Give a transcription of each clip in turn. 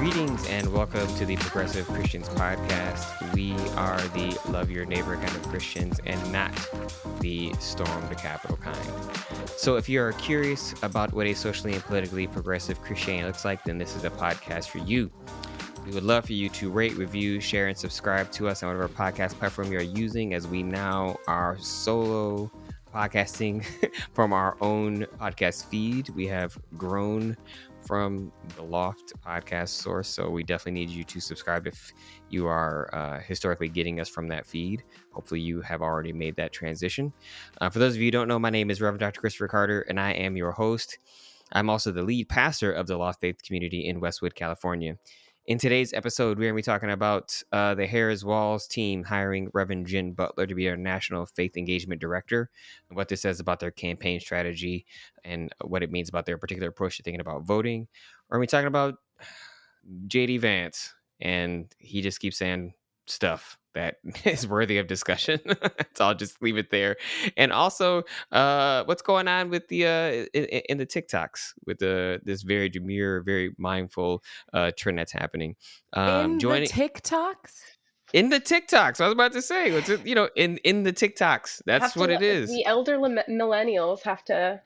Greetings and welcome to the Progressive Christians Podcast. We are the love your neighbor kind of Christians and not the storm the Capitol kind. So if you are curious about what a socially and politically progressive Christianity looks like, then this is a podcast for you. We would love for you to rate, review, share, and subscribe to us on whatever podcast platform you are using, as we now are solo podcasting from our own podcast feed. We have grown from the Loft podcast source, so we definitely need you to subscribe if you are historically getting us from that feed. Hopefully you have already made that transition. For those of you who don't know, my name is Reverend Dr. Christopher Carter, and I am your host. I'm also the lead pastor of the Loft Faith community in Westwood, California. In today's episode, we're going to be talking about the Walz team hiring Reverend Jen Butler to be our National Faith Engagement Director, and what this says about their campaign strategy and what it means about their particular approach to thinking about voting. Or are we talking about JD Vance? And he just keeps saying stuff that is worthy of discussion. So I'll just leave it there. And also, what's going on with the in the TikToks with this very demure, very mindful trend that's happening. In the TikToks. I was about to say, in the TikToks. That's what it is. The elder millennials have to,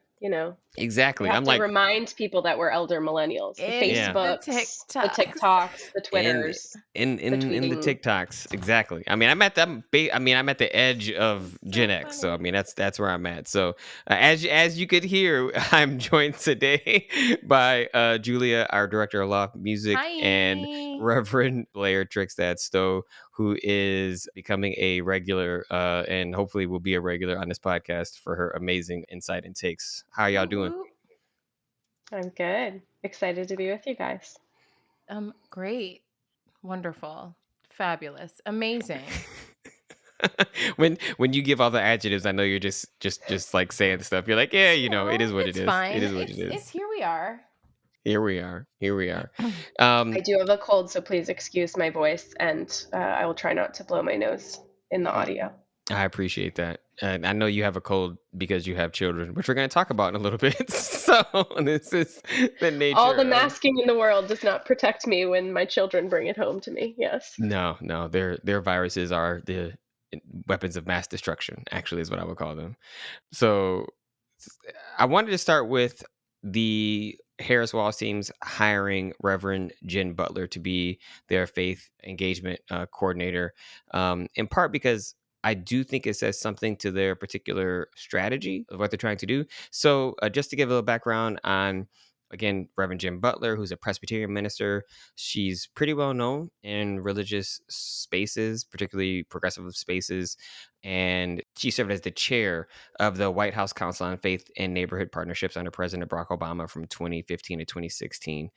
Exactly. I'm like, remind people that we're elder millennials. The Facebooks, the TikToks, the Twitters, in the TikToks. Exactly. I mean, I'm at the edge of Gen X, so I mean that's where I'm at. So as you could hear, I'm joined today by Julia, our director of Loft Music. Hi. And Reverend Blair Trickstad Stowe, who is becoming a regular and hopefully will be a regular on this podcast for her amazing insight and takes. How y'all doing? I'm good. Excited to be with you guys. Great. Wonderful. Fabulous. Amazing. when you give all the adjectives, I know you're just like saying stuff. You're like, yeah, it is what it is. Fine. It is what it is. It's here we are. Here we are. I do have a cold, so please excuse my voice, and I will try not to blow my nose in the audio. I appreciate that. And I know you have a cold because you have children, which we're going to talk about in a little bit. So this is the nature. All the masking in the world does not protect me when my children bring it home to me. Yes. No. Their viruses are the weapons of mass destruction, actually, is what I would call them. So I wanted to start with the Walz team's hiring Reverend Jen Butler to be their faith engagement coordinator, in part because I do think it says something to their particular strategy of what they're trying to do. So just to give a little background on, again, Reverend Jen Butler, who's a Presbyterian minister. She's pretty well known in religious spaces, particularly progressive spaces. And she served as the chair of the White House Council on Faith and Neighborhood Partnerships under President Barack Obama from 2015 to 2016.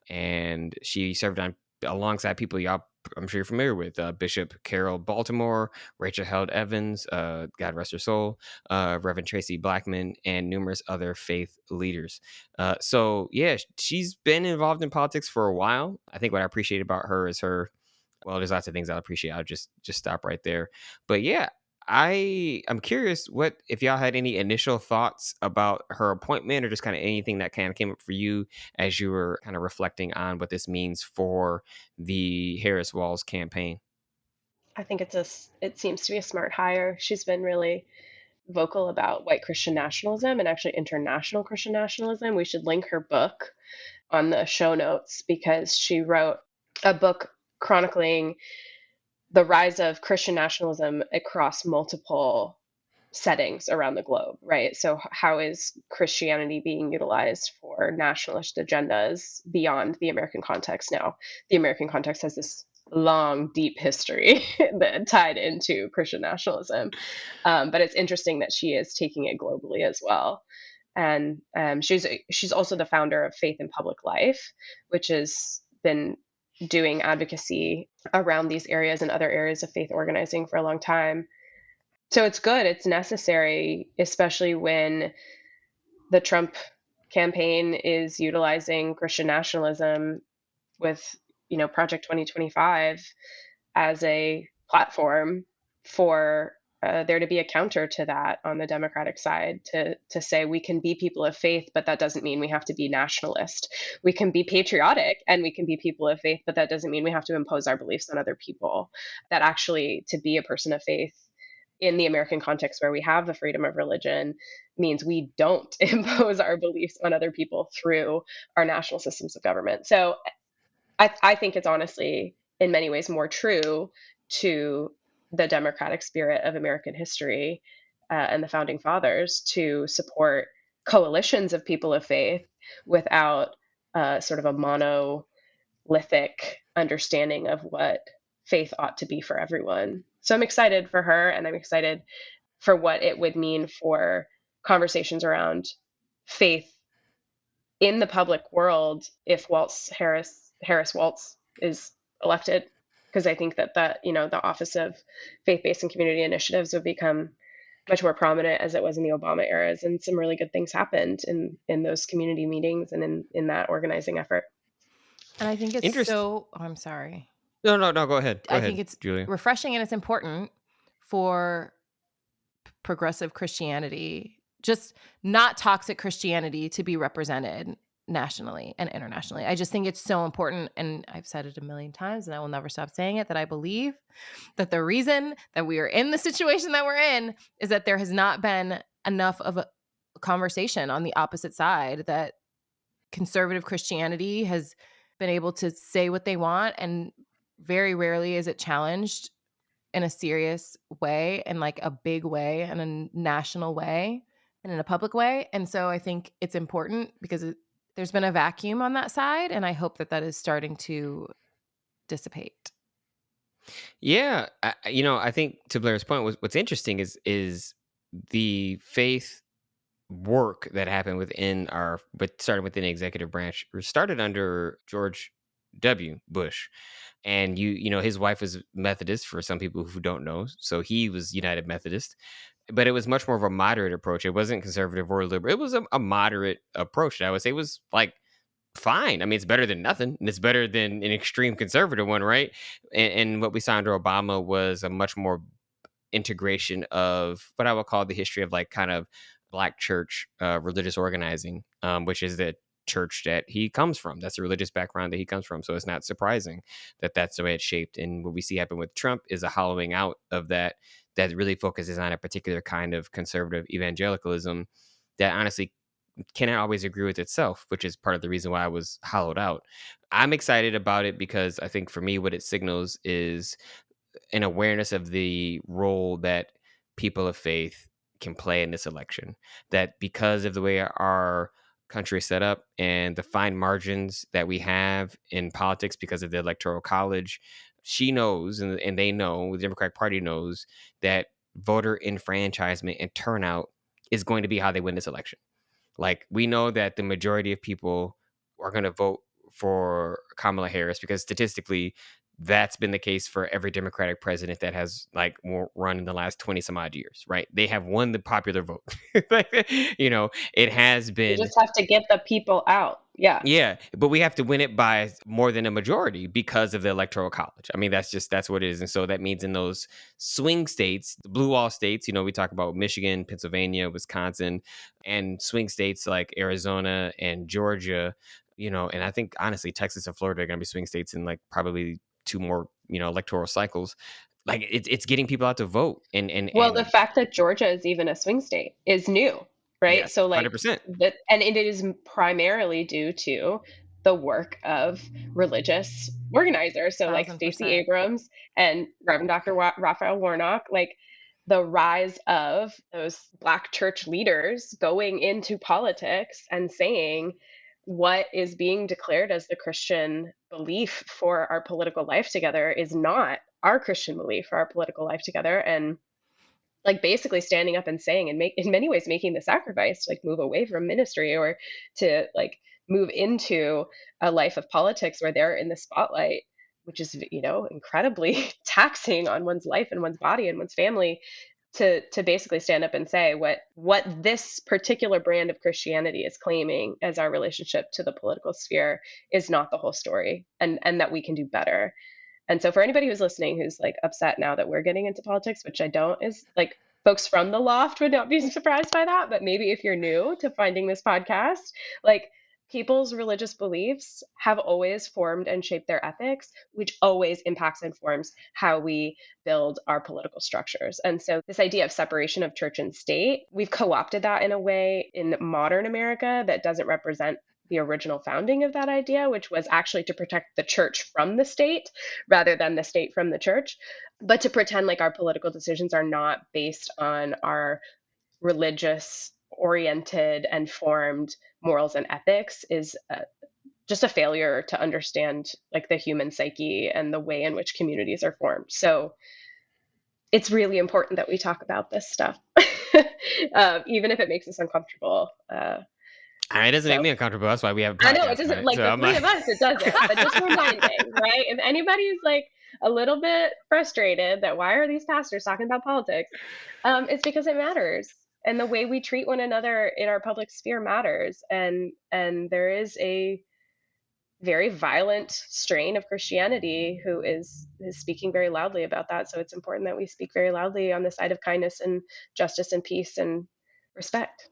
And she served alongside people I'm sure you're familiar with, Bishop Carol Baltimore, Rachel Held Evans, God rest her soul, Reverend Tracy Blackman, and numerous other faith leaders. So yeah, she's been involved in politics for a while. I think what I appreciate about her is there's lots of things I appreciate. I'll just stop right there. But yeah, I'm curious if y'all had any initial thoughts about her appointment, or just kind of anything that kind of came up for you as you were kind of reflecting on what this means for the Walz campaign. I think it seems to be a smart hire. She's been really vocal about white Christian nationalism and actually international Christian nationalism. We should link her book on the show notes, because she wrote a book chronicling the rise of Christian nationalism across multiple settings around the globe, right? So how is Christianity being utilized for nationalist agendas beyond the American context now? The American context has this long, deep history that tied into Christian nationalism. But it's interesting that she is taking it globally as well. And she's also the founder of Faith in Public Life, which has been doing advocacy around these areas and other areas of faith organizing for a long time. So it's good. It's necessary, especially when the Trump campaign is utilizing Christian nationalism with, Project 2025 as a platform for there to be a counter to that on the Democratic side, to say we can be people of faith, but that doesn't mean we have to be nationalist. We can be patriotic and we can be people of faith, but that doesn't mean we have to impose our beliefs on other people. That actually, to be a person of faith in the American context where we have the freedom of religion, means we don't impose our beliefs on other people through our national systems of government. So I think it's honestly, in many ways, more true to the democratic spirit of American history and the founding fathers to support coalitions of people of faith without sort of a monolithic understanding of what faith ought to be for everyone. So I'm excited for her, and I'm excited for what it would mean for conversations around faith in the public world if Harris Walz is elected, because I think that the office of faith-based and community initiatives would become much more prominent as it was in the Obama eras, and some really good things happened in those community meetings and in that organizing effort. And I think it's so, oh, I'm sorry. No, go ahead. Go I ahead, think it's Julia. refreshing and it's important for progressive Christianity, just not toxic Christianity, to be represented nationally and internationally. I just think it's so important. And I've said it a million times and I will never stop saying it, that I believe that the reason that we are in the situation that we're in is that there has not been enough of a conversation on the opposite side, that conservative Christianity has been able to say what they want, and very rarely is it challenged in a serious way, and like a big way, and a national way, and in a public way. And so I think it's important because there's been a vacuum on that side, and I hope that that is starting to dissipate. Yeah, I think to Blair's point, what's interesting is the faith work that happened but started within the executive branch, started under George W. Bush. And his wife was Methodist, for some people who don't know. So he was United Methodist, but it was much more of a moderate approach. It wasn't conservative or liberal. It was a moderate approach that I would say was like fine. I mean, it's better than nothing, and it's better than an extreme conservative one, right? And what we saw under Obama was a much more integration of what I would call the history of like kind of Black church religious organizing, which is the church that he comes from. That's the religious background that he comes from. So it's not surprising that that's the way it's shaped. And what we see happen with Trump is a hollowing out of that really focuses on a particular kind of conservative evangelicalism that honestly cannot always agree with itself, which is part of the reason why I was hollowed out. I'm excited about it because I think for me, what it signals is an awareness of the role that people of faith can play in this election. That because of the way our country is set up and the fine margins that we have in politics because of the Electoral College, she knows, and they know, the Democratic Party knows, that voter enfranchisement and turnout is going to be how they win this election. Like, we know that the majority of people are going to vote for Kamala Harris because statistically, that's been the case for every Democratic president that has like run in the last 20 some odd years, right? They have won the popular vote. It has You been. just have to get the people out. Yeah. Yeah, but we have to win it by more than a majority because of the Electoral College. I mean, that's what it is. And so that means in those swing states, the blue wall states, we talk about Michigan, Pennsylvania, Wisconsin, and swing states like Arizona and Georgia, and I think honestly, Texas and Florida are going to be swing states in like probably two more, electoral cycles. Like it's getting people out to vote. Well, the fact that Georgia is even a swing state is new, right? Yes, So like 100%. and it is primarily due to the work of religious organizers. So like Stacey 1000%. Abrams and Reverend Dr. Raphael Warnock, like the rise of those Black church leaders going into politics and saying what is being declared as the Christian belief for our political life together is not our Christian belief for our political life together. And like basically standing up and saying, and in many ways making the sacrifice to like move away from ministry or to like move into a life of politics where they're in the spotlight, which is incredibly taxing on one's life and one's body and one's family, to basically stand up and say what this particular brand of Christianity is claiming as our relationship to the political sphere is not the whole story, and that we can do better. And so for anybody who's listening who's like upset now that we're getting into politics, which I don't, is like folks from the loft would not be surprised by that. But maybe if you're new to finding this podcast, like people's religious beliefs have always formed and shaped their ethics, which always impacts and forms how we build our political structures. And so this idea of separation of church and state, we've co-opted that in a way in modern America that doesn't represent the original founding of that idea, which was actually to protect the church from the state rather than the state from the church. But to pretend like our political decisions are not based on our religious oriented and formed morals and ethics is just a failure to understand like the human psyche and the way in which communities are formed. So it's really important that we talk about this stuff, even if it makes us uncomfortable. It doesn't make So me uncomfortable. That's why we have a I know podcast it on doesn't it. like So the I'm three like, of us, it doesn't, but just reminding, right? If anybody's like a little bit frustrated that why are these pastors talking about politics? It's because it matters. And the way we treat one another in our public sphere matters. And there is a very violent strain of Christianity who is speaking very loudly about that. So it's important that we speak very loudly on the side of kindness and justice and peace and respect.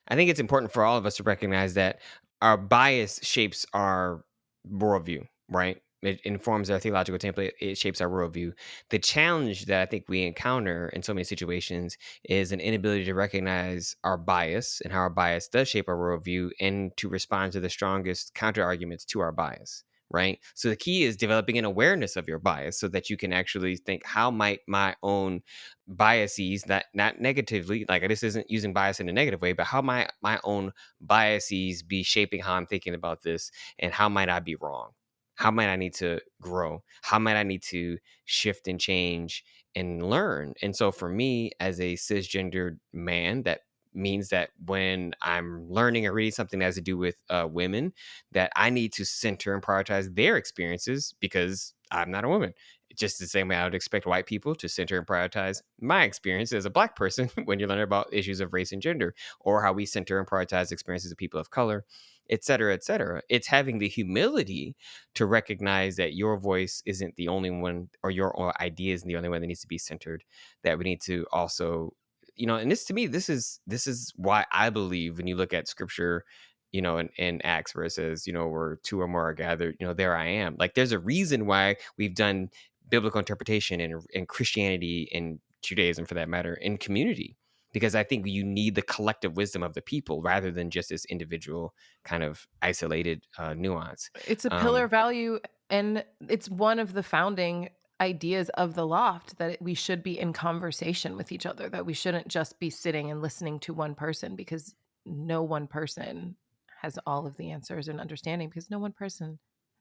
I think it's important for all of us to recognize that our bias shapes our worldview, right? It informs our theological template. It shapes our worldview. The challenge that I think we encounter in so many situations is an inability to recognize our bias and how our bias does shape our worldview and to respond to the strongest counter arguments to our bias, right? So the key is developing an awareness of your bias so that you can actually think, how might my own biases, not negatively, like this isn't using bias in a negative way, but how might my own biases be shaping how I'm thinking about this, and how might I be wrong? How might I need to grow? How might I need to shift and change and learn? And so for me as a cisgendered man, that means that when I'm learning or reading something that has to do with women, that I need to center and prioritize their experiences because I'm not a woman. Just the same way I would expect white people to center and prioritize my experience as a Black person when you learn about issues of race and gender, or how we center and prioritize experiences of people of color, et cetera, et cetera. It's having the humility to recognize that your voice isn't the only one, or your idea isn't the only one that needs to be centered, that we need to also, and this, to me, this is why I believe when you look at scripture, in Acts, where it says, where two or more are gathered, there I am. Like, there's a reason why we've done biblical interpretation and Christianity and Judaism, for that matter, in community, because I think you need the collective wisdom of the people rather than just this individual kind of isolated nuance. It's a pillar value, and it's one of the founding ideas of the loft that we should be in conversation with each other, that we shouldn't just be sitting and listening to one person, because no one person has all of the answers and understanding, because no one person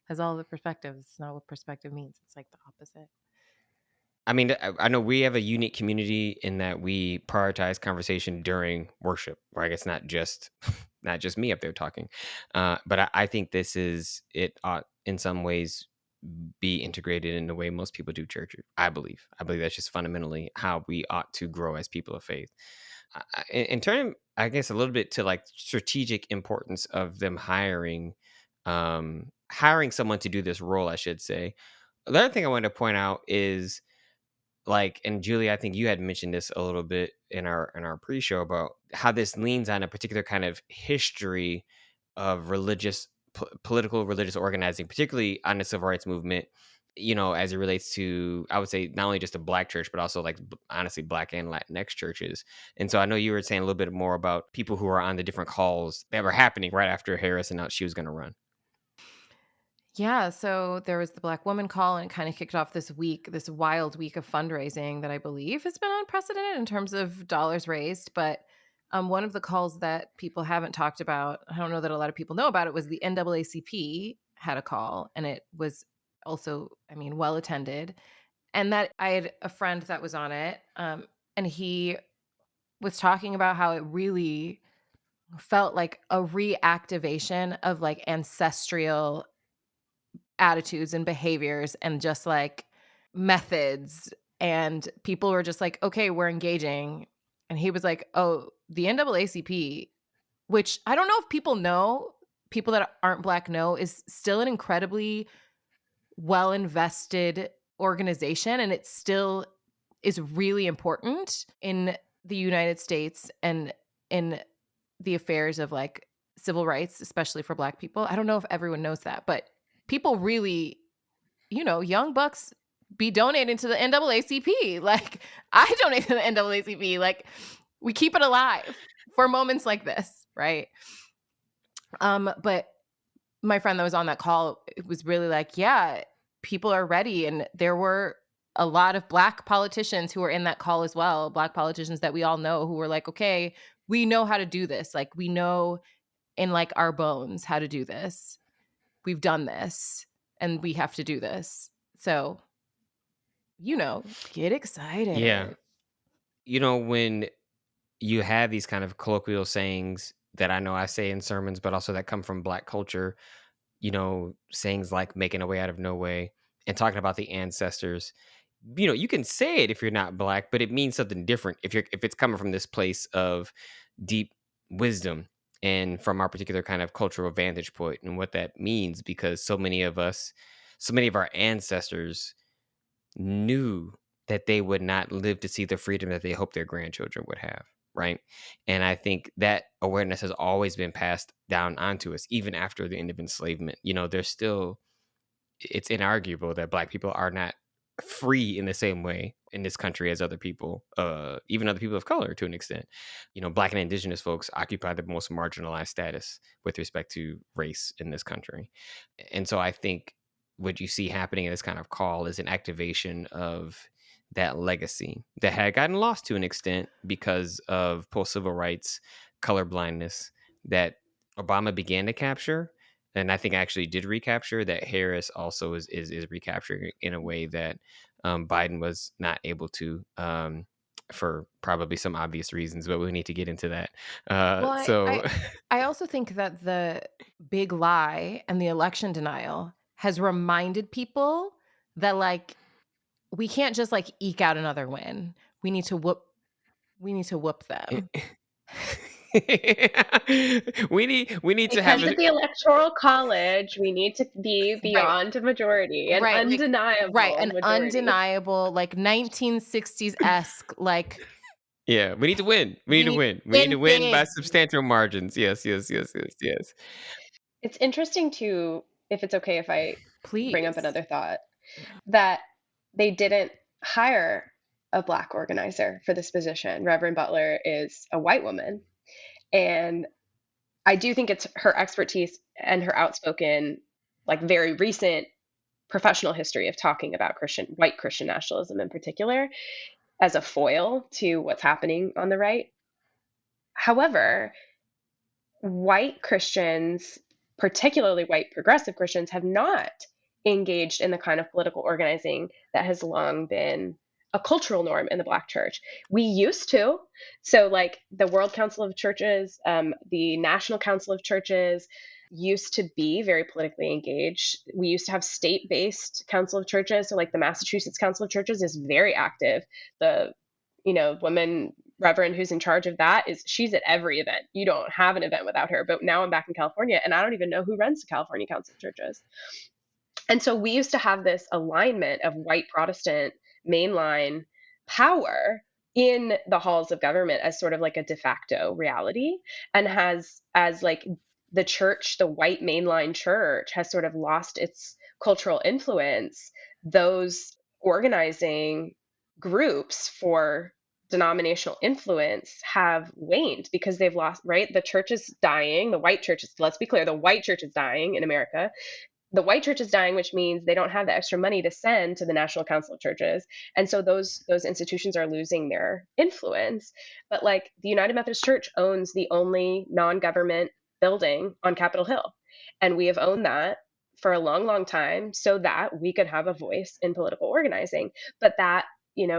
has all the perspectives. It's not what perspective means. It's like the opposite. I mean, I know we have a unique community in that we prioritize conversation during worship, where I guess not just me up there talking, but I think it ought in some ways be integrated in the way most people do church. I believe that's just fundamentally how we ought to grow as people of faith. In turn, I guess a little bit to like strategic importance of them hiring someone to do this role, I should say. The other thing I wanted to point out is, like, and Julie, I think you had mentioned this a little bit in our pre-show about how this leans on a particular kind of history of political religious organizing, particularly on the civil rights movement, as it relates to, I would say, not only just a Black church, but also like honestly Black and Latinx churches. And so I know you were saying a little bit more about people who are on the different calls that were happening right after Harris announced she was going to run. Yeah, so there was the Black woman call, and it kind of kicked off this wild week of fundraising that I believe has been unprecedented in terms of dollars raised. But one of the calls that people haven't talked about, I don't know that a lot of people know about it, was the NAACP had a call, and it was also, well attended. And that I had a friend that was on it, and he was talking about how it really felt like a reactivation of like ancestral attitudes and behaviors and just like methods, and people were just like, okay, we're engaging. And he was like, oh, the NAACP, which I don't know if people that aren't Black know, is still an incredibly well invested organization, and it still is really important in the United States and in the affairs of like civil rights, especially for Black people. I don't know if everyone knows that, but people really, young bucks be donating to the NAACP. Like, I donate to the NAACP. Like, we keep it alive for moments like this, right? But my friend that was on that call, it was really like, yeah, people are ready. And there were a lot of Black politicians who were in that call as well, Black politicians that we all know, who were like, okay, we know how to do this. Like, we know in like our bones how to do this. We've done this and we have to do this. So, get excited. Yeah. When you have these kind of colloquial sayings that I know I say in sermons, but also that come from Black culture, sayings like making a way out of no way and talking about the ancestors. You can say it if you're not Black, but it means something different if it's coming from this place of deep wisdom and from our particular kind of cultural vantage point and what that means, because so many of our ancestors knew that they would not live to see the freedom that they hope their grandchildren would have, right? And I think that awareness has always been passed down onto us, even after the end of enslavement. There's still, it's inarguable that Black people are not free in the same way in this country as other people, even other people of color to an extent. Black and Indigenous folks occupy the most marginalized status with respect to race in this country. And so I think what you see happening in this kind of call is an activation of that legacy that had gotten lost to an extent because of post-civil rights colorblindness that Obama began to capture, and I think actually did recapture, that Harris also is recapturing in a way that Biden was not able to, for probably some obvious reasons, but we need to get into that. Well, So I also think that the big lie and the election denial has reminded people that like we can't just like eke out another win. We need to whoop them. we need to have Because of the electoral college, we need to be Right. beyond a majority, an Right. undeniable An majority. undeniable, like 1960s-esque, like yeah, we need to win. We need to win. We need to win by substantial margins. Yes, yes, yes, yes, yes. It's interesting too, if it's okay if I bring up please. another thought, that they didn't hire a Black organizer for this position. Reverend Butler is a white woman. And I do think it's her expertise and her outspoken, like very recent professional history of talking about white Christian nationalism in particular, as a foil to what's happening on the right. However, white Christians, particularly white progressive Christians, have not engaged in the kind of political organizing that has long been a cultural norm in the Black church. We used to. So, like the World Council of Churches, the National Council of Churches used to be very politically engaged. We used to have state based council of churches. So, like the Massachusetts Council of Churches is very active. The woman reverend who's in charge of that she's at every event. You don't have an event without her. But now I'm back in California and I don't even know who runs the California Council of Churches. And so we used to have this alignment of white Protestant mainline power in the halls of government as sort of like a de facto reality, and has as like the church, the white mainline church has sort of lost its cultural influence. Those organizing groups for denominational influence have waned because they've lost, right? The church is dying. The white church is, let's be clear, the white church is dying in America. The white church is dying, which means they don't have the extra money to send to the National Council of Churches. And so those institutions are losing their influence. But like the United Methodist Church owns the only non-government building on Capitol Hill. And we have owned that for a long, long time so that we could have a voice in political organizing. But that,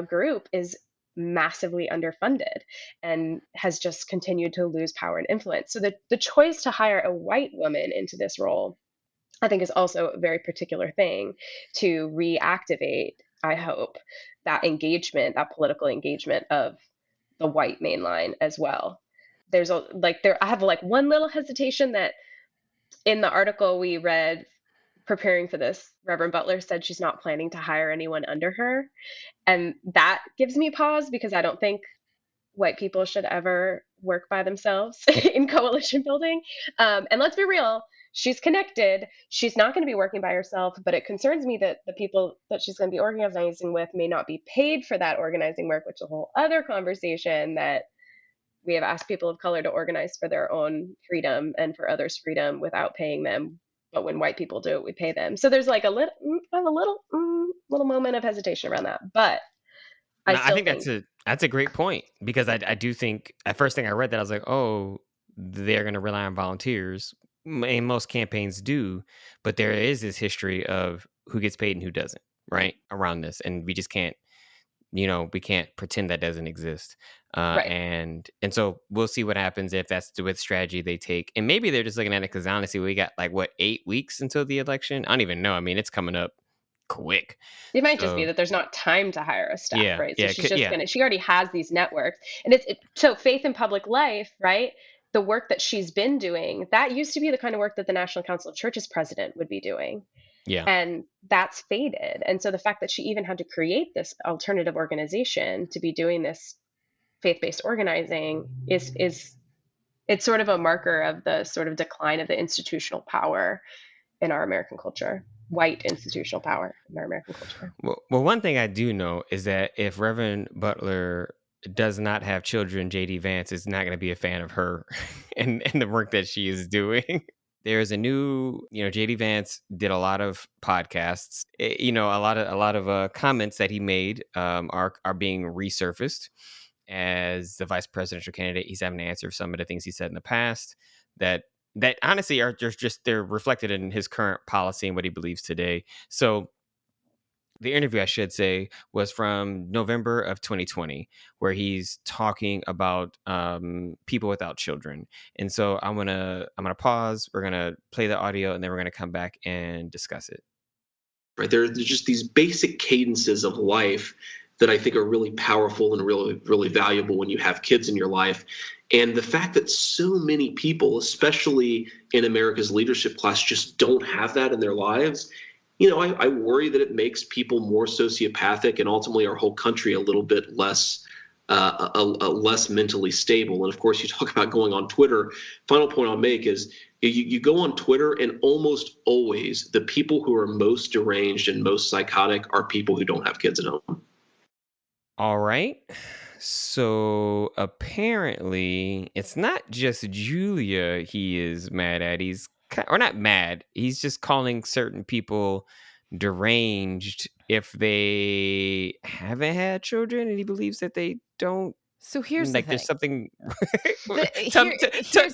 group is massively underfunded and has just continued to lose power and influence. So the choice to hire a white woman into this role, I think, is also a very particular thing to reactivate, I hope, that engagement, that political engagement of the white mainline as well. I have like one little hesitation that in the article we read preparing for this, Reverend Butler said she's not planning to hire anyone under her. And that gives me pause because I don't think white people should ever work by themselves in coalition building. And let's be real, she's connected. She's not going to be working by herself, but it concerns me that the people that she's going to be organizing with may not be paid for that organizing work, which is a whole other conversation, that we have asked people of color to organize for their own freedom and for others' freedom without paying them. But when white people do it, we pay them. So there's like a little moment of hesitation around that. But I No, I still think think that's a great point, because I do think at first thing I read that I was like, oh, they're going to rely on volunteers, and most campaigns do, but there is this history of who gets paid and who doesn't, right, around this, and we just can't, we can't pretend that doesn't exist. right. And so we'll see what happens if that's the with strategy they take, and maybe they're just looking at it because honestly, we got like what 8 weeks until the election. I don't even know. I mean, it's coming up quick. It might just be So that there's not time to hire a staff, yeah, right? So yeah, she's just yeah, gonna, she already has these networks. And so faith in public life, right? The work that she's been doing, that used to be the kind of work that the National Council of Churches president would be doing. yeah. And that's faded. And so the fact that she even had to create this alternative organization to be doing this faith-based organizing is it's sort of a marker of the sort of decline of the institutional power in our American culture, white institutional power in our American culture. Well, one thing I do know is that if Reverend Butler does not have children, JD Vance is not going to be a fan of her and the work that she is doing. There's a new, JD Vance did a lot of podcasts. A lot of comments that he made are being resurfaced as the vice presidential candidate. He's having to answer some of the things he said in the past that honestly are just they're reflected in his current policy and what he believes today. So the interview, I should say, was from November of 2020, where he's talking about people without children. And so I'm gonna pause. We're gonna play the audio, and then we're gonna come back and discuss it. Right, there's just these basic cadences of life that I think are really powerful and really, really valuable when you have kids in your life. And the fact that so many people, especially in America's leadership class, just don't have that in their lives, I worry that it makes people more sociopathic and ultimately our whole country a little bit less less mentally stable. And of course, you talk about going on Twitter. Final point I'll make is you go on Twitter, and almost always the people who are most deranged and most psychotic are people who don't have kids at home. All right. So apparently, it's not just Julia he is mad at. Or not mad. He's just calling certain people deranged if they haven't had children, and he believes that they don't. So here's the Like, thing. there's something. Here's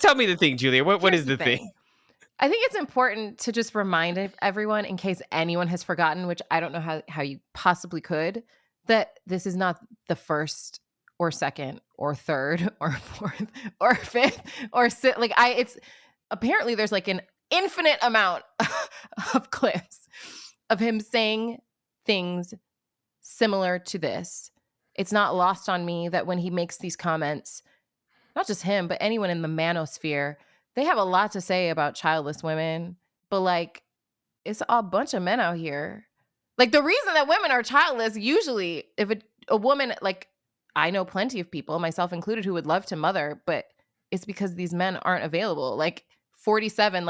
Tell me the thing, Julia. What is the thing? I think it's important to just remind everyone, in case anyone has forgotten, which I don't know how you possibly could, that this is not the first or second or third or fourth or fifth or sixth. It's apparently there's like an infinite amount of clips of him saying things similar to this. It's not lost on me that when he makes these comments, not just him, but anyone in the manosphere, they have a lot to say about childless women, but it's a bunch of men out here. The reason that women are childless, usually if a woman, I know plenty of people, myself included, who would love to mother, but it's because these men aren't available. 47,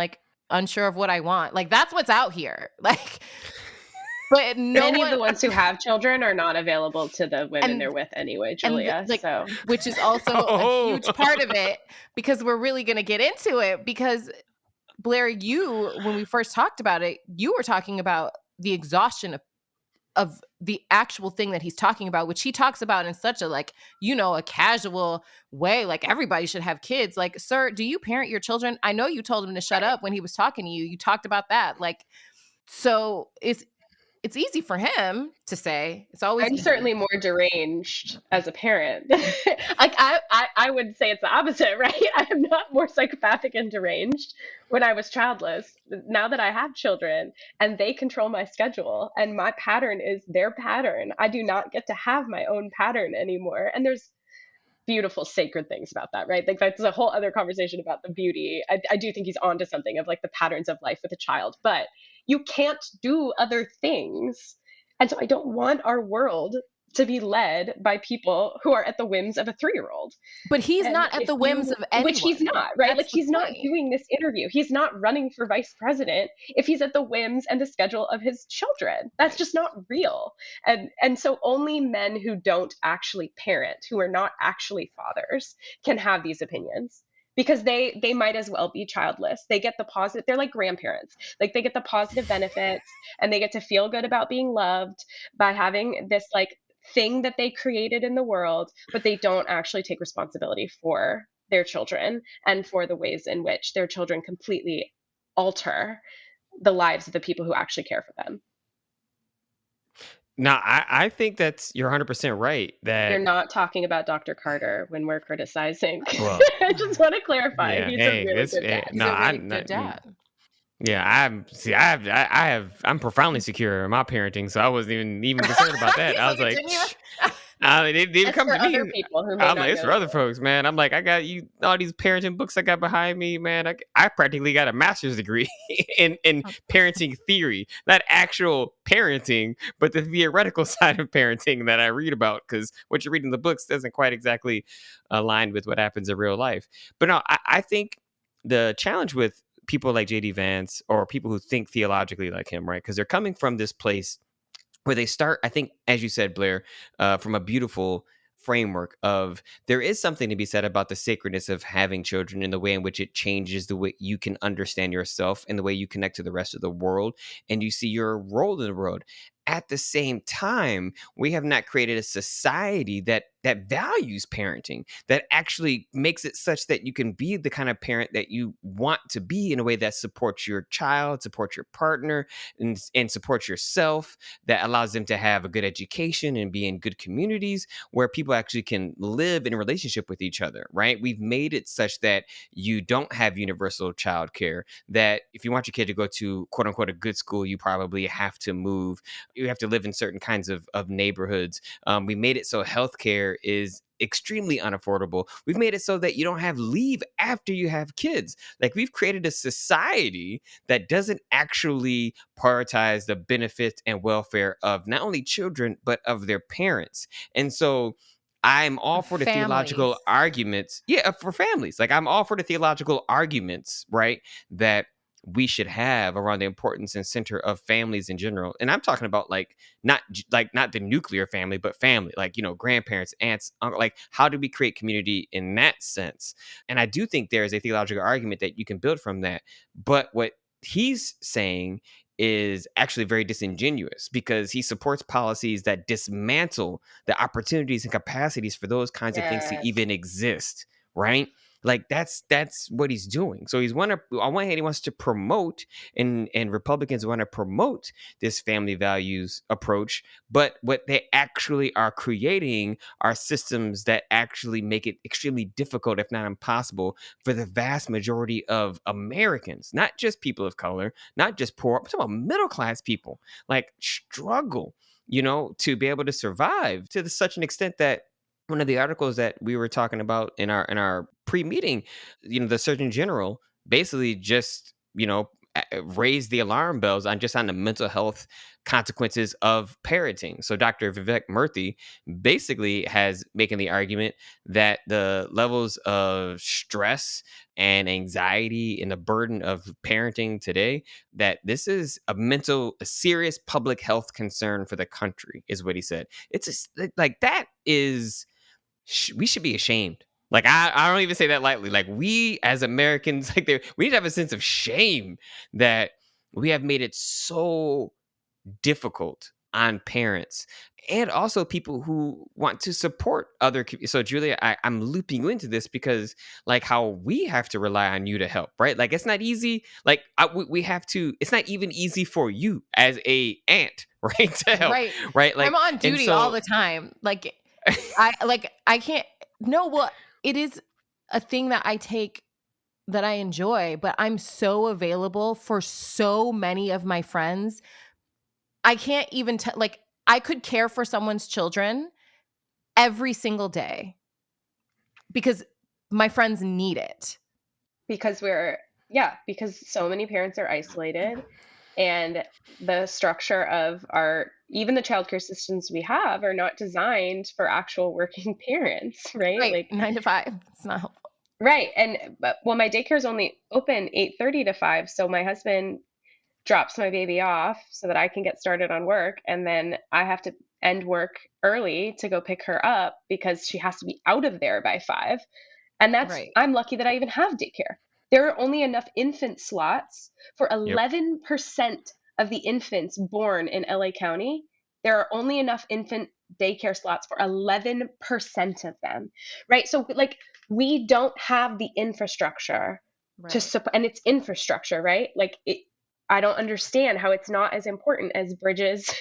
unsure of what I want. That's what's out here. But many of the ones who have children are not available to the women they're with anyway, Julia. Which is also a huge part of it, because we're really going to get into it. Because Blair, when we first talked about it, you were talking about the exhaustion of the actual thing that he's talking about, which he talks about in such a a casual way, everybody should have kids. Sir, do you parent your children? I know you told him to shut up when he was talking to you. You talked about that. So it's easy for him to say. It's always I'm easy. certainly more deranged as a parent. I would say it's the opposite, right? I am not more psychopathic and deranged when I was childless. Now that I have children and they control my schedule and my pattern is their pattern, I do not get to have my own pattern anymore. And there's beautiful sacred things about that, right? That's a whole other conversation about the beauty. I do think he's onto something of the patterns of life with a child. But You can't do other things. And so I don't want our world to be led by people who are at the whims of a 3-year-old. But he's And not at the whims of anyone. which he's not, right? Like, That's the he's not point. doing this interview. He's not running for vice president if he's at the whims and the schedule of his children. That's just not real. And so only men who don't actually parent, who are not actually fathers, can have these opinions. Because they might as well be childless. They get the positive, they're like grandparents. Like, they get the positive benefits, and they get to feel good about being loved by having this like thing that they created in the world, but they don't actually take responsibility for their children and for the ways in which their children completely alter the lives of the people who actually care for them. No, I think that's you're 100% right. You're That not talking about Dr. Carter when we're criticizing. well, I just want to clarify. yeah. He's a Hey, really it's good dad. He's no, a really I'm good dad. yeah. I'm profoundly secure in my parenting, so I wasn't even concerned about that. I was like, they didn't That's come for to me. other people who may I'm not like, it's know for other you. folks, man. I'm like, I got you all these parenting books I got behind me, man. I practically got a master's degree in parenting theory, not actual parenting, but the theoretical side of parenting that I read about. Because what you read in the books doesn't quite exactly align with what happens in real life. But no, I think the challenge with people like JD Vance or people who think theologically like him, right? Because they're coming from this place where they start, I think, as you said, Blair, from a beautiful framework of there is something to be said about the sacredness of having children and the way in which it changes the way you can understand yourself and the way you connect to the rest of the world and you see your role in the world. At the same time, we have not created a society that values parenting, that actually makes it such that you can be the kind of parent that you want to be in a way that supports your child, supports your partner, and supports yourself, that allows them to have a good education and be in good communities where people actually can live in a relationship with each other, right? We've made it such that you don't have universal childcare, that if you want your kid to go to quote unquote a good school, you probably have to move. You have to live in certain kinds of neighborhoods. We made it so healthcare is extremely unaffordable. We've made it so that you don't have leave after you have kids. Like, we've created a society that doesn't actually prioritize the benefits and welfare of not only children, but of their parents. And so I'm all for the theological Families. arguments. Yeah, for families. Like, I'm all for the theological arguments, right? That we should have around the importance and center of families in general. And I'm talking about not the nuclear family, but family, like, grandparents, aunts, uncle, like, how do we create community in that sense? And I do think there is a theological argument that you can build from that. But what he's saying is actually very disingenuous, because he supports policies that dismantle the opportunities and capacities for those kinds of things to Yes. even exist, right? Like, that's what he's doing. So on one hand, he wants to promote, and Republicans want to promote this family values approach, but what they actually are creating are systems that actually make it extremely difficult, if not impossible, for the vast majority of Americans, not just people of color, not just poor, I'm talking about middle class people, like, struggle, to be able to survive to such an extent that one of the articles that we were talking about in our pre-meeting, the Surgeon General basically just, raised the alarm bells on the mental health consequences of parenting. So Dr. Vivek Murthy basically has making the argument that the levels of stress and anxiety and the burden of parenting today, that this is a serious public health concern for the country, is what he said. It's like, that is, we should be ashamed. Like, I don't even say that lightly. Like, we as Americans, we need to have a sense of shame that we have made it so difficult on parents and also people who want to support other. So, Julia, I'm looping you into this because, like, how we have to rely on you to help, right? Like, it's not easy. Like, we have to. It's not even easy for you as a aunt, right, to help, right? Like, I'm on duty all the time. Like, I can't. No, well, it is a thing that I take, that I enjoy, but I'm so available for so many of my friends. I can't even I could care for someone's children every single day because my friends need it. Because because so many parents are isolated, And the structure of even the childcare systems we have are not designed for actual working parents, right? Right. Like, 9 to 5. It's not helpful. right. Well, my daycare is only open 8:30 to 5. So my husband drops my baby off so that I can get started on work. And then I have to end work early to go pick her up because she has to be out of there by 5. And Right. I'm lucky that I even have daycare. There are only enough infant slots for Yep. 11% of the infants born in LA County. There are only enough infant daycare slots for 11% of them, right? So, like, we don't have the infrastructure to Right. support, and it's infrastructure, right? Like, I don't understand how it's not as important as bridges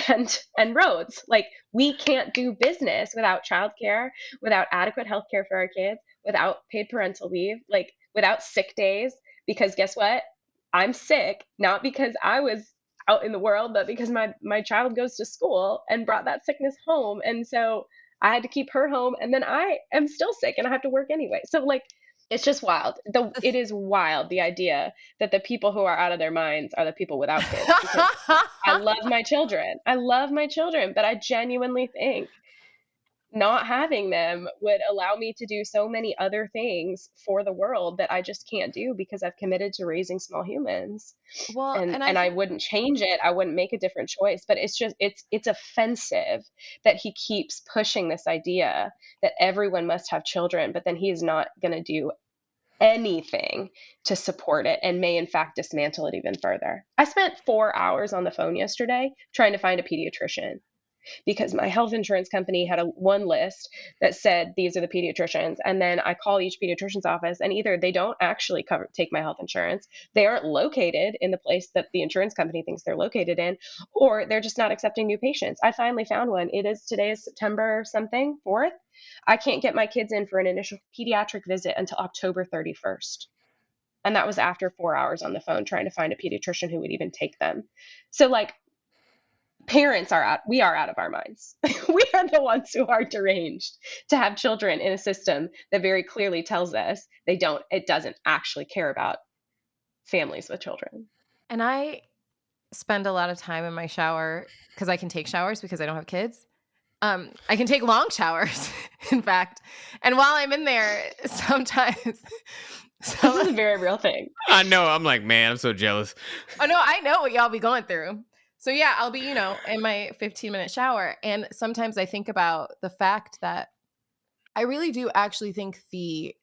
and roads. Like, we can't do business without childcare, without adequate health care for our kids, without paid parental leave, like without sick days. Because guess what? I'm sick, not because I was out in the world, but because my child goes to school and brought that sickness home. And so I had to keep her home, and then I am still sick and I have to work anyway. So, like, it's just wild. It is wild, the idea that the people who are out of their minds are the people without kids. Because I love my children. I love my children, but I genuinely think not having them would allow me to do so many other things for the world that I just can't do because I've committed to raising small humans. Well, And and I and I think wouldn't change it. I wouldn't make a different choice, but it's offensive that he keeps pushing this idea that everyone must have children, but then he is not going to do anything to support it and may in fact dismantle it even further. I spent 4 hours on the phone yesterday trying to find a pediatrician because my health insurance company had one list that said these are the pediatricians, and then I call each pediatrician's office and either they don't actually take my health insurance, they aren't located in the place that the insurance company thinks they're located in, or they're just not accepting new patients. I finally found one. Today is September something 4th. I can't get my kids in for an initial pediatric visit until October 31st. And that was after 4 hours on the phone trying to find a pediatrician who would even take them. So, like, we are out of our minds. We are the ones who are deranged to have children in a system that very clearly tells us it doesn't actually care about families with children. and I spend a lot of time in my shower because I can take showers because I don't have kids. I can take long showers, in fact. And while I'm in there, sometimes This is a very real thing. I know. I'm like, man, I'm so jealous. Oh no, I know what y'all be going through. So yeah, I'll be, in my 15-minute shower. And sometimes I think about the fact that I really do actually think the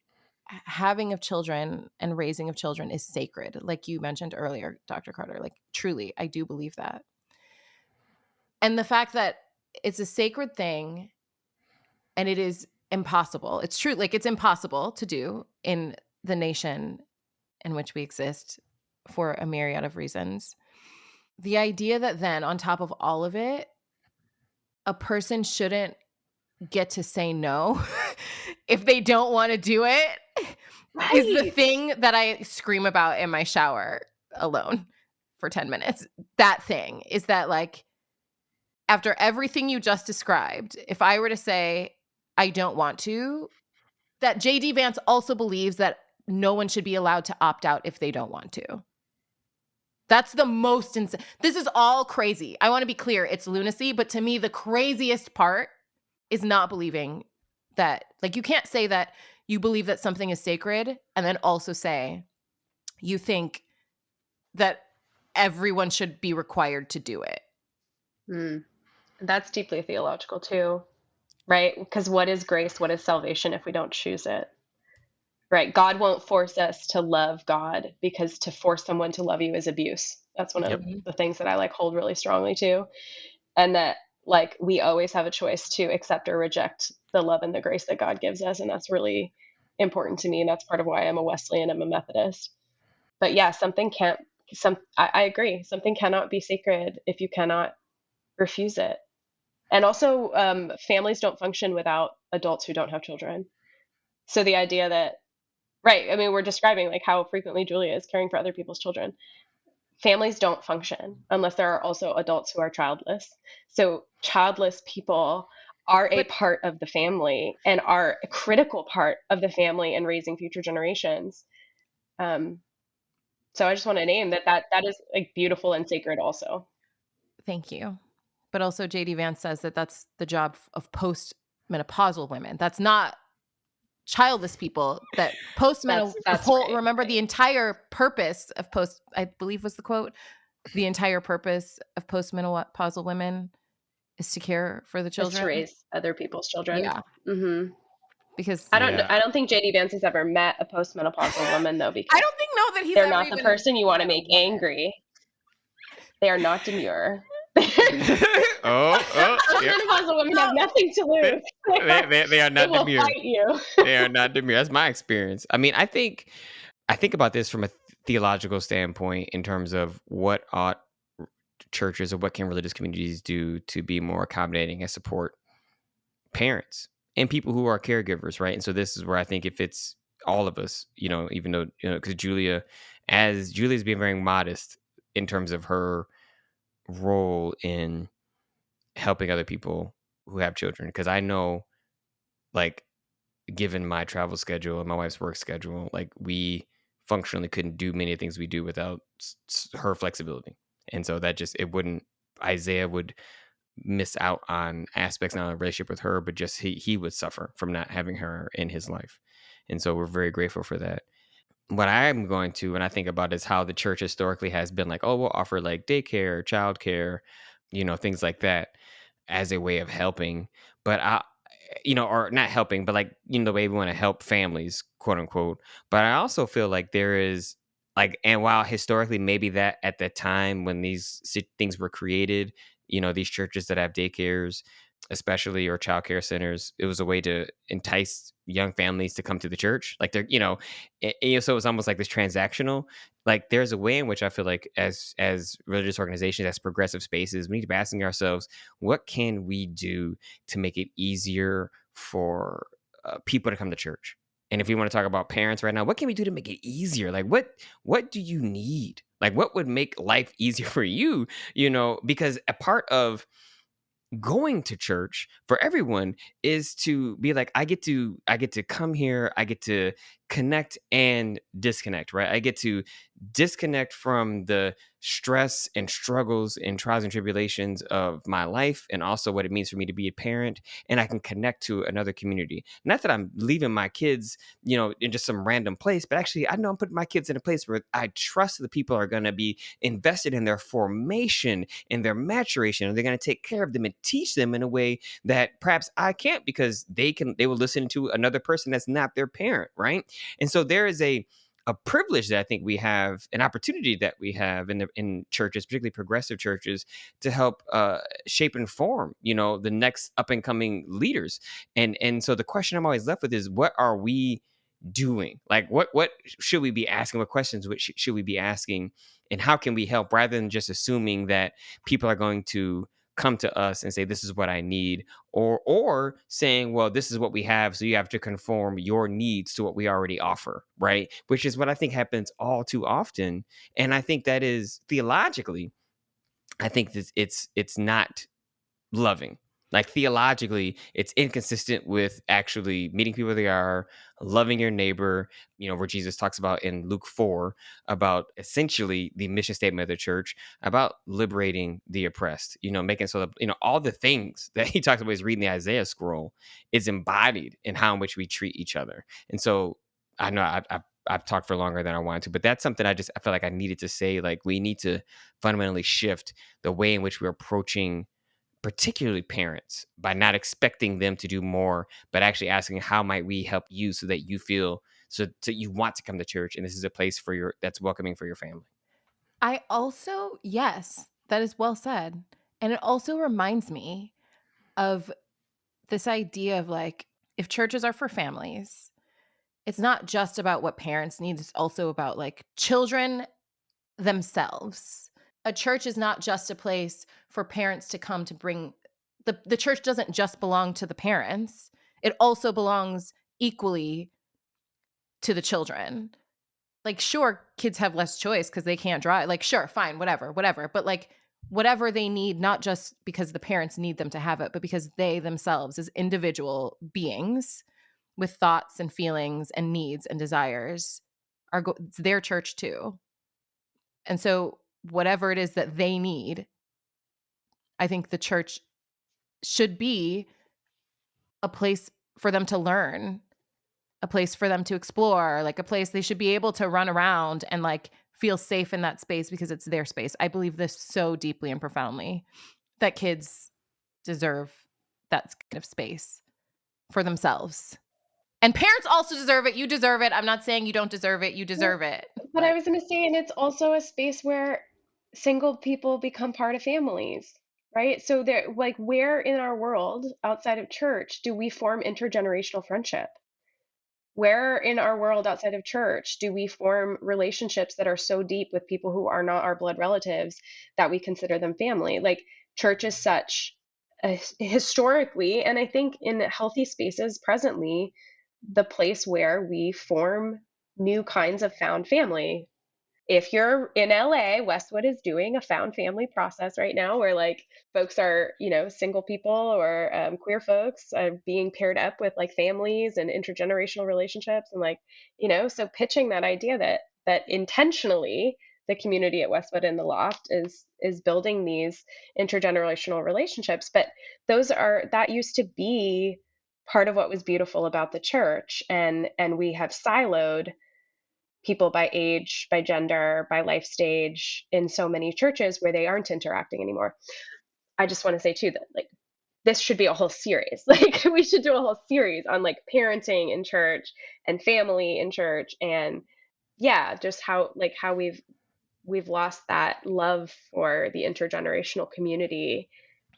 having of children and raising of children is sacred. Like you mentioned earlier, Dr. Carter, like truly, I do believe that. And the fact that it's a sacred thing and it is impossible. It's true. Like it's impossible to do in the nation in which we exist for a myriad of reasons. The idea that then on top of all of it, a person shouldn't get to say no if they don't want to do it is the Right. thing that I scream about in my shower alone for 10 minutes. That thing is that, like, after everything you just described, if I were to say I don't want to, that JD Vance also believes that no one should be allowed to opt out if they don't want to. That's the most insane. This is all crazy. I want to be clear. It's lunacy. But to me, the craziest part is not believing that, like, you can't say that you believe that something is sacred and then also say you think that everyone should be required to do it. That's deeply theological too, right? Because what is grace? What is salvation if we don't choose it? Right? God won't force us to love God, because to force someone to love you is abuse. That's one of the things that I hold really strongly to. And that, like, we always have a choice to accept or reject the love and the grace that God gives us. And that's really important to me. And that's part of why I'm a Wesleyan, I'm a Methodist. But yeah, I agree. Something cannot be sacred if you cannot refuse it. And also, families don't function without adults who don't have children. So the idea that, right, I mean, we're describing like how frequently Julia is caring for other people's children. Families don't function unless there are also adults who are childless. So childless people are a part of the family and are a critical part of the family in raising future generations. So I just want to name that is like beautiful and sacred also. Thank you. But also JD Vance says that that's the job of postmenopausal women. That's not childless people. That That's right. remember the entire purpose of I believe was the quote, the entire purpose of postmenopausal women is to care for the Is to children. raise other people's children. Yeah. hmm Because I Yeah. don't think JD Vance has ever met a postmenopausal woman though, I because don't think that he's they're ever not the even person you want to met a make woman. angry. They are not demure. Yep. Postmenopausal women have nothing to lose. They are They not will demure. fight you. They are not demure. That's my experience. I mean, I think about this from a theological standpoint in terms of what ought churches or what can religious communities do to be more accommodating and support parents and people who are caregivers, right? And so this is where I think it fits all of us, even though, because Julia's being very modest in terms of her role in helping other people who have children. Because I know, like, given my travel schedule and my wife's work schedule, like, we functionally couldn't do many things we do without her flexibility. And so that just, it wouldn't, Isaiah would miss out on aspects, not only of relationship with her, but just he would suffer from not having her in his life. And so we're very grateful for that. What I'm going to, when I think about is how the church historically has been like, oh, we'll offer like daycare, childcare, things like that as a way of helping. But or not helping, but like, the way we want to help families, quote unquote. But I also feel like there is like, and while historically maybe that at the time when these things were created, these churches that have daycares, especially, or childcare centers, it was a way to entice young families to come to the church. Like they're, so it's almost like this transactional. Like there's a way in which I feel like as religious organizations, as progressive spaces, we need to be asking ourselves, what can we do to make it easier for people to come to church? And if we want to talk about parents right now, what can we do to make it easier? Like what do you need? Like what would make life easier for you? Because a part of going to church for everyone is to be like, I get to come here, I get to connect and disconnect, right? I get to disconnect from the stress and struggles and trials and tribulations of my life, and also what it means for me to be a parent, and I can connect to another community. Not that I'm leaving my kids, in just some random place, but actually I know I'm putting my kids in a place where I trust the people are going to be invested in their formation, in their maturation, and they're going to take care of them and teach them in a way that perhaps I can't, because they will listen to another person that's not their parent, right? And so there is a privilege that I think we have, an opportunity that we have in churches, particularly progressive churches, to help shape and form, the next up and coming leaders. And so the question I'm always left with is, what are we doing? Like, what should we be asking? What questions should we be asking? And how can we help, rather than just assuming that people are going to come to us and say, this is what I need, or saying, well, this is what we have, so you have to conform your needs to what we already offer, right? Which is what I think happens all too often. And I think that is, theologically, I think that it's not loving. Like theologically, it's inconsistent with actually meeting people where they are, loving your neighbor, where Jesus talks about in Luke 4 about essentially the mission statement of the church, about liberating the oppressed, making so that, all the things that he talks about is reading the Isaiah scroll is embodied in how in which we treat each other. And so I know I've talked for longer than I wanted to, but that's something I felt like I needed to say. Like, we need to fundamentally shift the way in which we're approaching particularly parents, by not expecting them to do more, but actually asking, how might we help you so that you feel so you want to come to church, and this is a place that's welcoming for your family. I also, yes, that is well said. And it also reminds me of this idea of like, if churches are for families, it's not just about what parents need, it's also about like children themselves. A church is not just a place for parents to come to bring the church doesn't just belong to the parents. It also belongs equally to the children. Like, sure, kids have less choice because they can't drive. Like, sure, fine, whatever. But like, whatever they need, not just because the parents need them to have it, but because they themselves, as individual beings with thoughts and feelings and needs and desires, it's their church too. And so whatever it is that they need, I think the church should be a place for them to learn, a place for them to explore, like a place they should be able to run around and like feel safe in that space because it's their space. I believe this so deeply and profoundly that kids deserve that kind of space for themselves. And parents also deserve it. You deserve it. I'm not saying you don't deserve it. You deserve it. But I was going to say, and it's also a space where single people become part of families, right? So there, like, where in our world outside of church do we form intergenerational friendship? Where in our world outside of church do we form relationships that are so deep with people who are not our blood relatives that we consider them family? Like, church is such a, historically, and I think in healthy spaces presently, the place where we form new kinds of found family. If you're in LA, Westwood is doing a found family process right now where like folks are, single people or queer folks are being paired up with like families and intergenerational relationships and like, so pitching that idea that intentionally the community at Westwood and the Loft is building these intergenerational relationships. But that used to be part of what was beautiful about the church, and we have siloed people by age, by gender, by life stage in so many churches where they aren't interacting anymore. I just want to say too that like this should be a whole series. Like we should do a whole series on like parenting in church and family in church, and yeah, just how we've lost that love for the intergenerational community,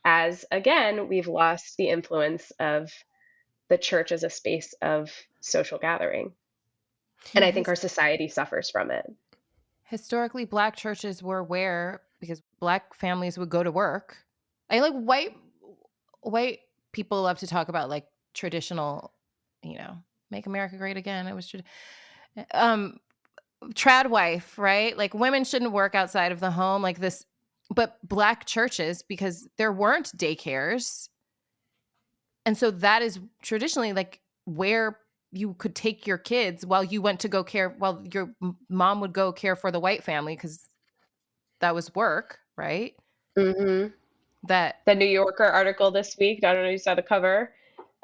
as again we've lost the influence of the church as a space of social gathering. And I think our society suffers from it. Historically, Black churches were where, because Black families would go to work. I like white people love to talk about like traditional, make America great again. It was trad wife, right? Like women shouldn't work outside of the home like this. But Black churches, because there weren't daycares. And so that is traditionally like where you could take your kids while you went to go care, while your mom would go care for the white family because that was work, right? Mm-hmm. That the New Yorker article this week, I don't know if you saw the cover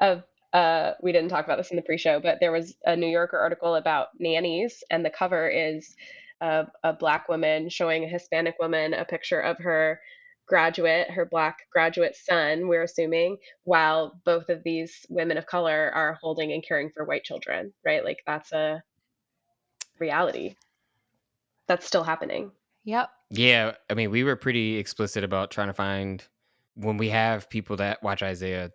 of, we didn't talk about this in the pre-show, but there was a New Yorker article about nannies, and the cover is a Black woman showing a Hispanic woman a picture of her Black graduate son, we're assuming, while both of these women of color are holding and caring for white children, right? Like that's a reality that's still happening. Yep. Yeah, I mean, we were pretty explicit about trying to find, when we have people that watch Isaiah,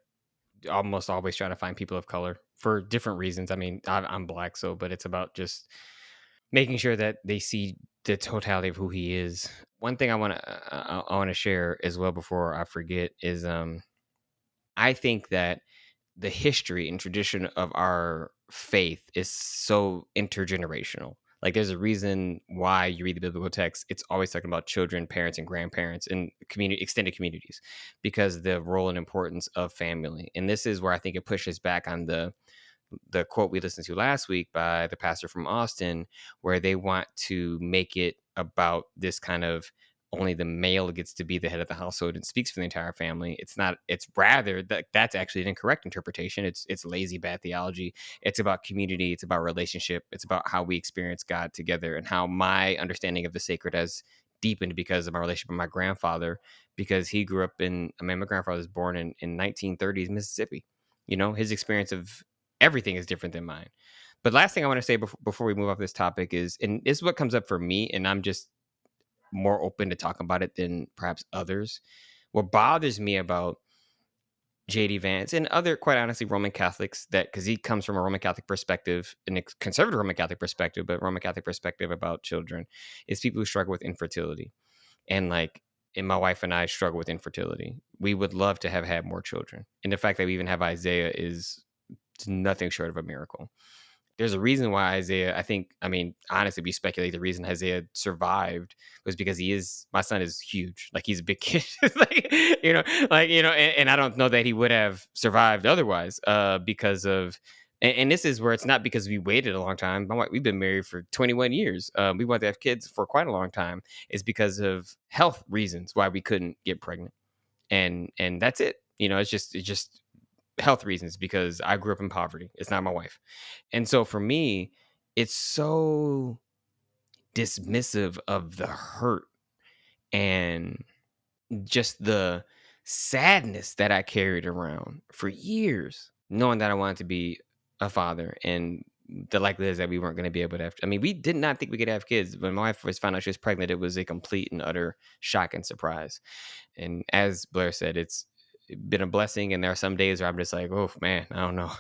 almost always try to find people of color for different reasons. I mean, I'm Black, but it's about just making sure that they see the totality of who he is. One thing I want to share as well before I forget is I think that the history and tradition of our faith is so intergenerational. Like there's a reason why you read the biblical text, it's always talking about children, parents, and grandparents and extended communities, because the role and importance of family. And this is where I think it pushes back on the quote we listened to last week by the pastor from Austin, where they want to make it about this kind of only the male gets to be the head of the household and speaks for the entire family. It's not. It's rather that's actually an incorrect interpretation. It's lazy, bad theology. It's about community. It's about relationship. It's about how we experience God together, and how my understanding of the sacred has deepened because of my relationship with my grandfather, because he grew up my grandfather was born in 1930s Mississippi. His experience of everything is different than mine. But last thing I want to say before we move off this topic is, and this is what comes up for me, and I'm just more open to talk about it than perhaps others. What bothers me about JD Vance and other, quite honestly, Roman Catholics, that because he comes from a Roman Catholic perspective, and a conservative Roman Catholic perspective, but Roman Catholic perspective about children, is people who struggle with infertility. And my wife and I struggle with infertility. We would love to have had more children. And the fact that we even have Isaiah is nothing short of a miracle. There's a reason why Isaiah, honestly, we speculate the reason Isaiah survived was because my son is huge. Like he's a big kid, and I don't know that he would have survived otherwise, because of And this is where it's not because we waited a long time. We've been married for 21 years. We wanted to have kids for quite a long time. It's because of health reasons why we couldn't get pregnant, and that's it. It's just health reasons, because I grew up in poverty. It's not my wife. And so for me, it's so dismissive of the hurt and just the sadness that I carried around for years, knowing that I wanted to be a father, and the likelihood is that we weren't going to be able to have. I mean, we did not think we could have kids. When my wife first found out she was pregnant, it was a complete and utter shock and surprise. And as Blair said, it's been a blessing, and there are some days where I'm just like, oh man, I don't know.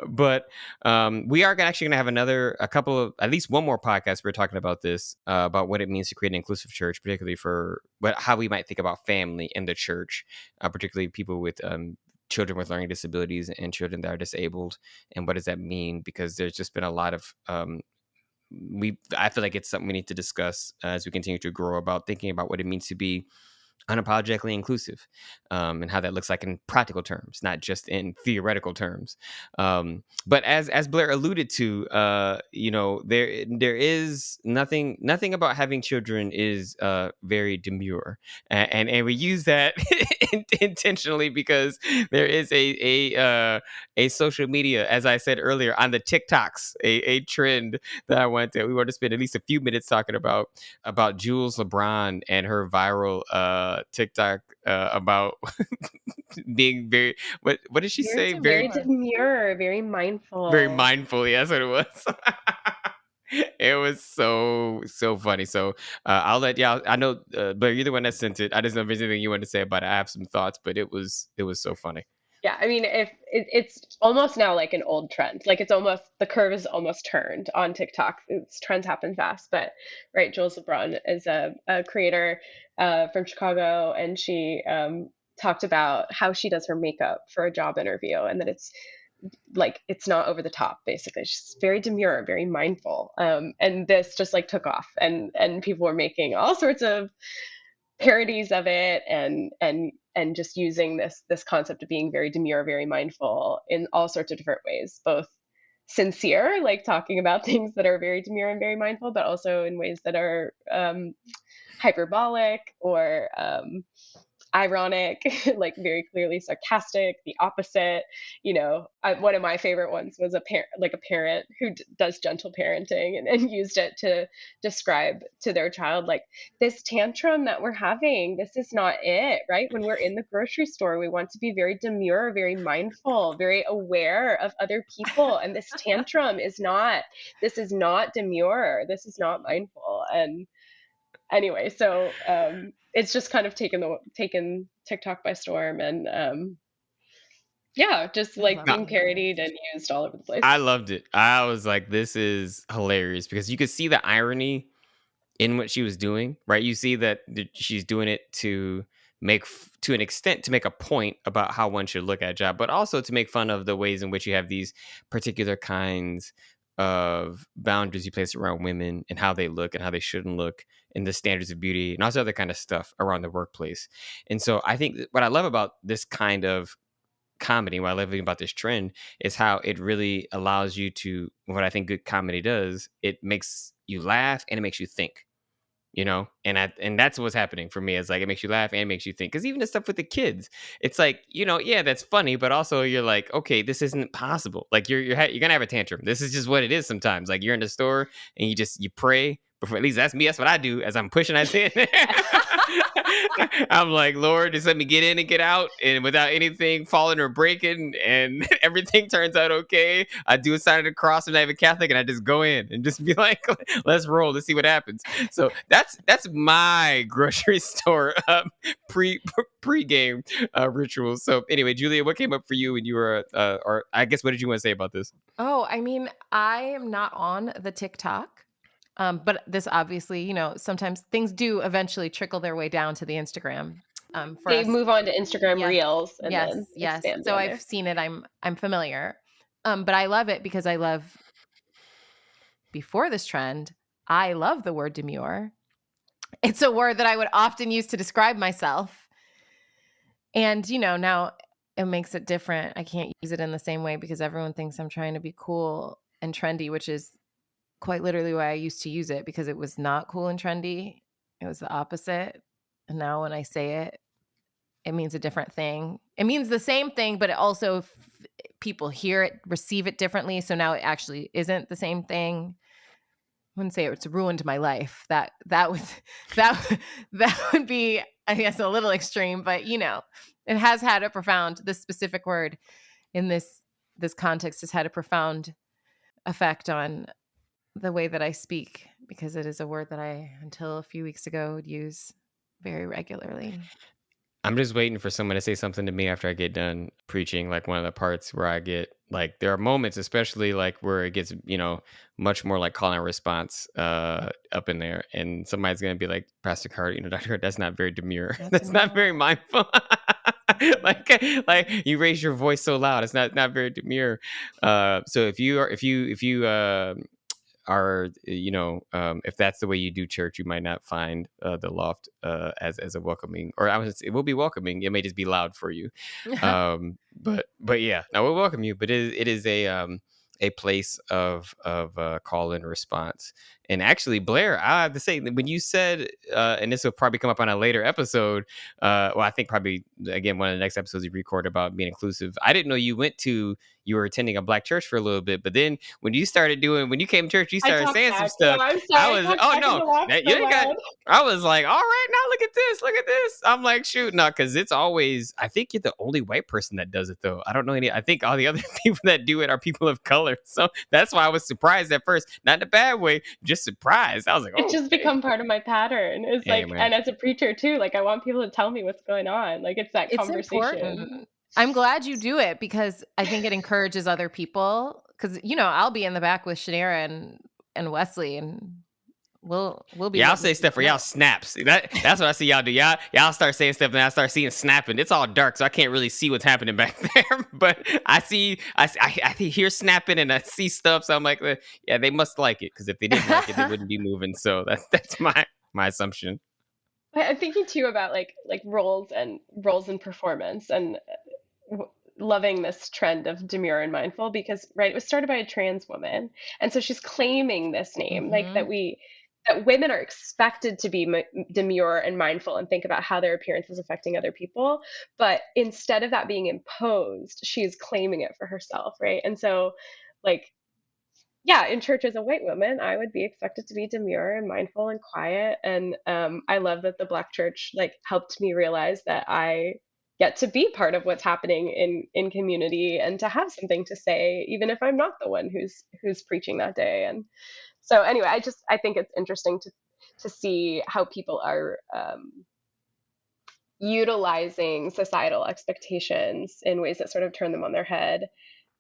But we are actually going to have a couple of, at least one more podcast. We're talking about this, about what it means to create an inclusive church, particularly for how we might think about family in the church, particularly people with children with learning disabilities and children that are disabled, and what does that mean? Because there's just been a lot of I feel like it's something we need to discuss as we continue to grow, about thinking about what it means to be unapologetically inclusive, and how that looks like in practical terms, not just in theoretical terms. But as Blair alluded to, there is nothing about having children is very demure, and we use that intentionally, because there is a social media, as I said earlier, on the TikToks, a trend that we want to spend at least a few minutes talking about Jules LeBron and her viral TikTok about being very, what did she say? Very demure, very mindful. Very mindful. Yeah, that's what it was. It was so funny. So I'll let y'all. I know, but you're the one that sent it. I just know if there's anything you want to say about it. I have some thoughts, but it was so funny. Yeah, I mean, if it's almost now like an old trend, like the curve is almost turned on TikTok. Trends happen fast, but right, Jules LeBron is a creator from Chicago, and she talked about how she does her makeup for a job interview, and that it's not over the top. Basically, she's very demure, very mindful, and this just like took off, and people were making all sorts of parodies of it, and just using this concept of being very demure, very mindful in all sorts of different ways, both sincere, like talking about things that are very demure and very mindful, but also in ways that are hyperbolic or ironic, like very clearly sarcastic, the opposite. One of my favorite ones was a parent who does gentle parenting, and used it to describe to their child, like, this tantrum that we're having, this is not it, right? When we're in the grocery store, we want to be very demure, very mindful, very aware of other people, and this tantrum is not demure, this is not mindful. And anyway, so it's just kind of taken TikTok by storm, and just like being parodied and used all over the place. I loved it. I was like, this is hilarious, because you could see the irony in what she was doing, right? You see that she's doing it to an extent, to make a point about how one should look at a job, but also to make fun of the ways in which you have these particular kinds of boundaries you place around women, and how they look and how they shouldn't look, and the standards of beauty, and also other kind of stuff around the workplace. And so I think what I love about this kind of comedy, what I love about this trend, is how it really allows you to, what I think good comedy does, it makes you laugh and it makes you think. And that's what's happening for me. It's like, it makes you laugh and it makes you think, because even the stuff with the kids, it's like, yeah, that's funny, but also you're like, okay, this isn't possible. Like, you're gonna have a tantrum. This is just what it is sometimes. Like, you're in the store and you pray before, at least that's me, that's what I do as I'm pushing us in. I'm like, Lord, just let me get in and get out, and without anything falling or breaking, and everything turns out okay. I do a sign of the cross, and I'm a Catholic, and I just go in and just be like, let's roll, let's see what happens. So that's my grocery store pre-game rituals. So anyway, Julia, what came up for you when you were, or I guess, what did you want to say about this? Oh, I mean, I am not on the TikTok. But this obviously, sometimes things do eventually trickle their way down to the Instagram. They move on to Instagram Reels, and then expand. So I've seen it. I'm familiar. But I love it because before this trend, I love the word demure. It's a word that I would often use to describe myself. And, now it makes it different. I can't use it in the same way because everyone thinks I'm trying to be cool and trendy, which is quite literally why I used to use it, because it was not cool and trendy. It was the opposite. And now when I say it, it means a different thing. It means the same thing, but it also people hear it, receive it differently. So now it actually isn't the same thing. I wouldn't say it's ruined my life. That would that would be, I guess, a little extreme, but it has had a profound, this specific word in this context has had a profound effect on the way that I speak, because it is a word that I, until a few weeks ago, would use very regularly. I'm just waiting for someone to say something to me after I get done preaching, like one of the parts where I get like, there are moments, especially like where it gets, much more like call and response up in there. And somebody's going to be like, Pastor Carter, Dr. Carter, that's not very demure. That's not very mindful. like you raise your voice so loud. It's not very demure. So if you are if that's the way you do church, you might not find the loft as a welcoming, or it will be welcoming. It may just be loud for you. But yeah, no, we'll welcome you. But it is a place of call and response. And actually, Blair, I have to say, when you said, and this will probably come up on a later episode, well, I think probably, again, one of the next episodes you record about being inclusive. I didn't know you were attending a Black church for a little bit, but then when you came to church, you started saying some stuff. I'm sorry, I was like, all right, now look at this. I'm like, shoot, no, because it's always, I think you're the only white person that does it, though. I don't know I think all the other people that do it are people of color. So that's why I was surprised at first, not in a bad way, just surprised. I was like, it's just become part of my pattern. It's like, man. And as a preacher too, like I want people to tell me what's going on. Like it's conversation. Important. I'm glad you do it, because I think it encourages other people. Because I'll be in the back with Shanera and Wesley, and we'll be. Y'all say stuff for y'all snaps. That's what I see y'all do. Y'all start saying stuff, and I start seeing snapping. It's all dark, so I can't really see what's happening back there. But I hear snapping, and I see stuff. So I'm like, yeah, they must like it, because if they didn't like it, they wouldn't be moving. So that's my assumption. I'm thinking too about like roles and performance, and loving this trend of demure and mindful, because it was started by a trans woman, and so she's claiming this name, like that women are expected to be demure and mindful and think about how their appearance is affecting other people, but instead of that being imposed, she's claiming it for herself, right? And so in church as a white woman, I would be expected to be demure and mindful and quiet. And I love that the Black church helped me realize that I get to be part of what's happening in community, and to have something to say, even if I'm not the one who's preaching that day. And so anyway, I think it's interesting to see how people are utilizing societal expectations in ways that sort of turn them on their head,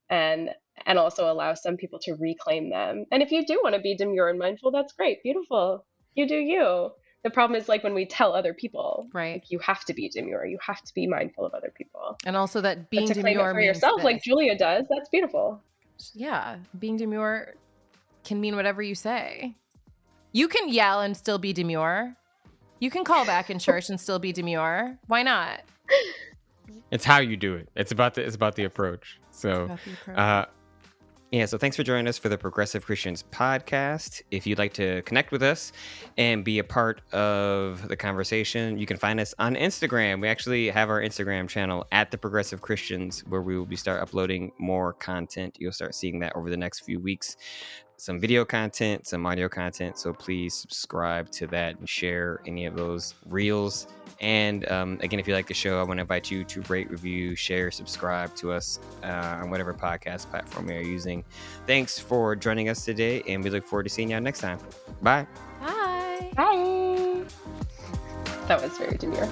and also allow some people to reclaim them. And if you do want to be demure and mindful, that's great, beautiful, you do you. The problem is when we tell other people, right, you have to be demure, you have to be mindful of other people, and also that being demure claim it for yourself, like Julia does, that's beautiful. Yeah, being demure can mean whatever you say. You can yell and still be demure. You can call back in church and still be demure. Why not? It's how you do it. It's about the approach. So, so thanks for joining us for the Progressive Christians podcast. If you'd like to connect with us and be a part of the conversation, you can find us on Instagram. We actually have our Instagram channel at the Progressive Christians, where we will start uploading more content. You'll start seeing that over the next few weeks. Some video content, some audio content. So please subscribe to that and share any of those reels. And again, if you like the show, I want to invite you to rate, review, share, subscribe to us on whatever podcast platform you're using. Thanks for joining us today, and we look forward to seeing y'all next time. Bye. Bye. Bye. That was very demure.